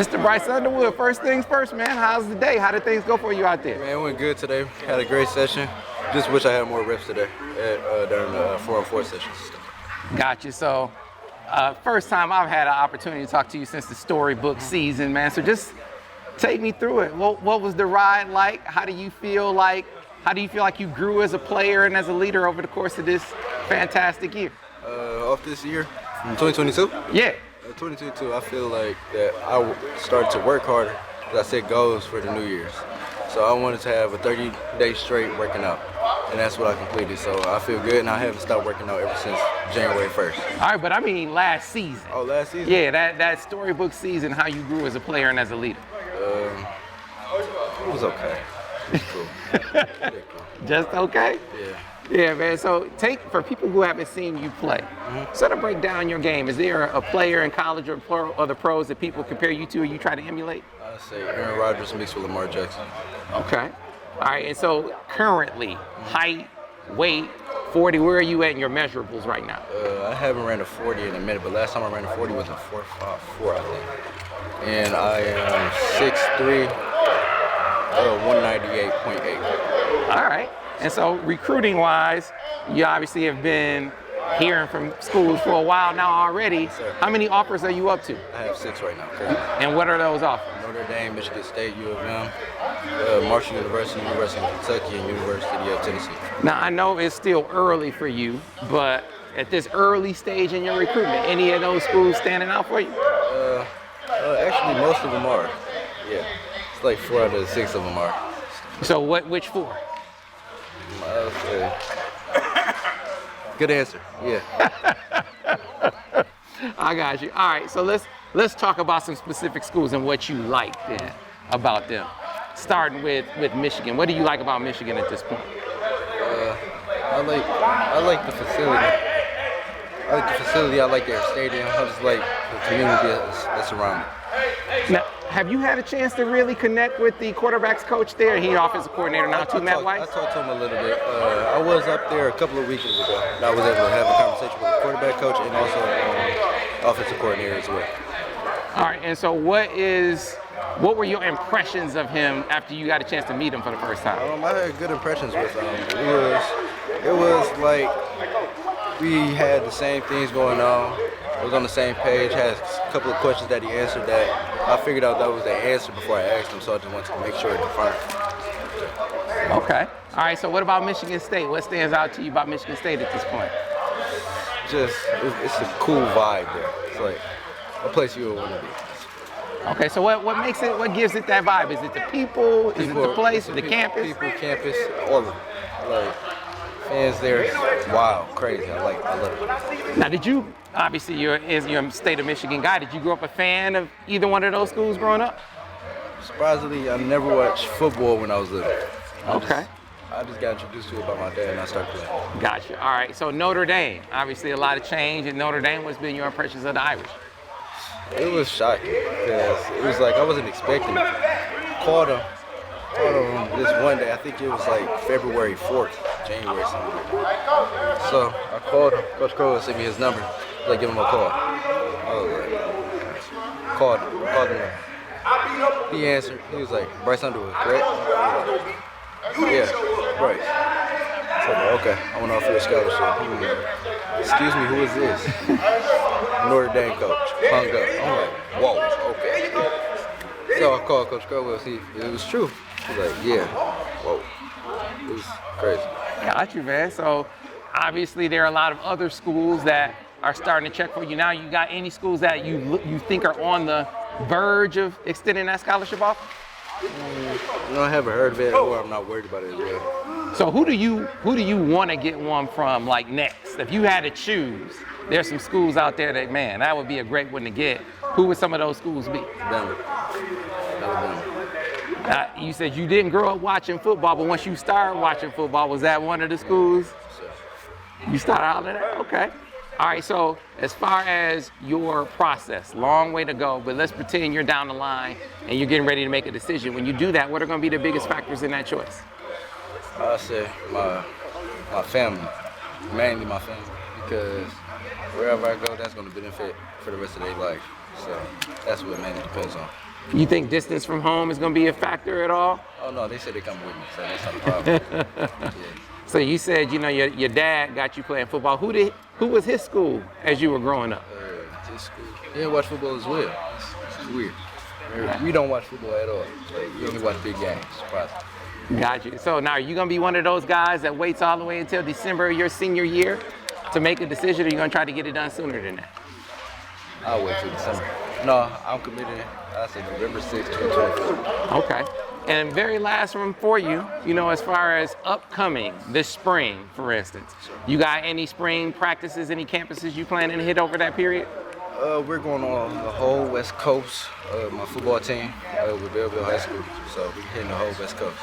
Mr. Bryce Underwood, first things first, man. How's the day? How did things go for you out there? Man, it went good today. Had a great session. Just wish I had more reps today during the 4-on-4 sessions. Gotcha. So, first time I've had an opportunity to talk to you since the storybook season, man. So just take me through it. What was the ride like? How do you feel like you grew as a player and as a leader over the course of this fantastic year? Off this year, from 2022? Yeah. 2022, I feel like that I started to work harder because I set goals for the New Year's. So I wanted to have a 30-day straight working out, and that's what I completed. So I feel good, and I haven't stopped working out ever since January 1st. All right, but I mean last season. Oh, last season? Yeah, that storybook season, how you grew as a player and as a leader. It was okay. It was cool. Just okay? Yeah. Yeah, man. So for people who haven't seen you play, sort of break down your game. Is there a player in college or the pros that people compare you to or you try to emulate? I'd say Aaron Rodgers mixed with Lamar Jackson. Okay. All right. And so currently, height, weight, 40, where are you at in your measurables right now? I haven't ran a 40 in a minute, but last time I ran a 40 was a 4.54, I think. And I am 6'3", 198.8. All right. And so recruiting-wise, you obviously have been hearing from schools for a while now already. Yes, sir. How many offers are you up to? I have 6 right now, currently. And what are those offers? Notre Dame, Michigan State, U of M, Marshall University, University of Kentucky, and University of Tennessee. Now, I know it's still early for you, but at this early stage in your recruitment, any of those schools standing out for you? Actually, most of them are. Yeah. It's like 4 out of the 6 of them are. So which 4? Good answer. Yeah. I got you. All right, so let's talk about some specific schools and what you like then about them. Starting with Michigan. What do you like about Michigan at this point? I like the facility. I like their stadium. I just like the community that's around it. Now, have you had a chance to really connect with the quarterback's coach there? He offensive coordinator now too, Matt White? I talked to him a little bit. I was up there a couple of weekends ago. And I was able to have a conversation with the quarterback coach and also offensive coordinator as well. All right, and so what were your impressions of him after you got a chance to meet him for the first time? I had good impressions with him. It was like we had the same things going on. I was on the same page, had a couple of questions that he answered that I figured out that was the answer before I asked him, so I just wanted to make sure to confirm. Okay. All right, so what about Michigan State? What stands out to you about Michigan State at this point? It's a cool vibe there. It's like a place you would want to be. Okay, so what gives it that vibe? Is it the people? Is it the place? The campus? People, campus, all of it. Like, fans there, wow, crazy. I love it. Now, obviously you're a state of Michigan guy. Did you grow up a fan of either one of those schools growing up? Surprisingly, I never watched football when I was little. Okay. I just got introduced to it by my dad and I started playing. Gotcha. All right, so Notre Dame, obviously a lot of change in Notre Dame. What's been your impressions of the Irish? It was shocking because it was like I wasn't expecting it. Called him this one day. I think it was like February 4th, January something like that. So I called him. Coach Crowe sent me his number. Like, give him a call. I was like, called him. He answered. He was like, Bryce Underwood, correct? Yeah, Bryce. So I'm like, okay, I want to offer you a scholarship. Excuse me, who is this? Notre Dame coach. Hung up. I'm like, whoa, okay. So I called Coach Crowe to see if it was true. He's like, yeah, whoa. It was crazy. Got you, man. So obviously there are a lot of other schools that are starting to check for you now. You got any schools that you think are on the verge of extending that scholarship offer? No, I haven't heard of it, or I'm not worried about it as well. So who do you want to get one from, like, next? If you had to choose, there's some schools out there that would be a great one to get. Who would some of those schools be? Alabama. You said you didn't grow up watching football, but once you started watching football, was that one of the schools? You started out of that? Okay. All right, so as far as your process, long way to go, but let's pretend you're down the line and you're getting ready to make a decision. When you do that, what are going to be the biggest factors in that choice? I say my family, mainly my family, because wherever I go, that's going to benefit for the rest of their life. So that's what mainly depends on. You think distance from home is going to be a factor at all? Oh no, they said they come with me, so that's not a problem. Yeah. So you said, you know, your dad got you playing football. Who was his school as you were growing up? His school. He didn't watch football as well. It's weird. We don't watch football at all. Like, we only watch big games. Surprisingly. Got you. So now, are you going to be one of those guys that waits all the way until December of your senior year to make a decision, or are you going to try to get it done sooner than that? I'll wait till December. No, I'm committed. I say November 6th, 2024. Okay. And very last one for you, you know, as far as upcoming this spring, for instance, you got any spring practices, any campuses you planning to hit over that period? We're going on the whole West Coast, my football team with Belleville High School. So we're hitting the whole West Coast.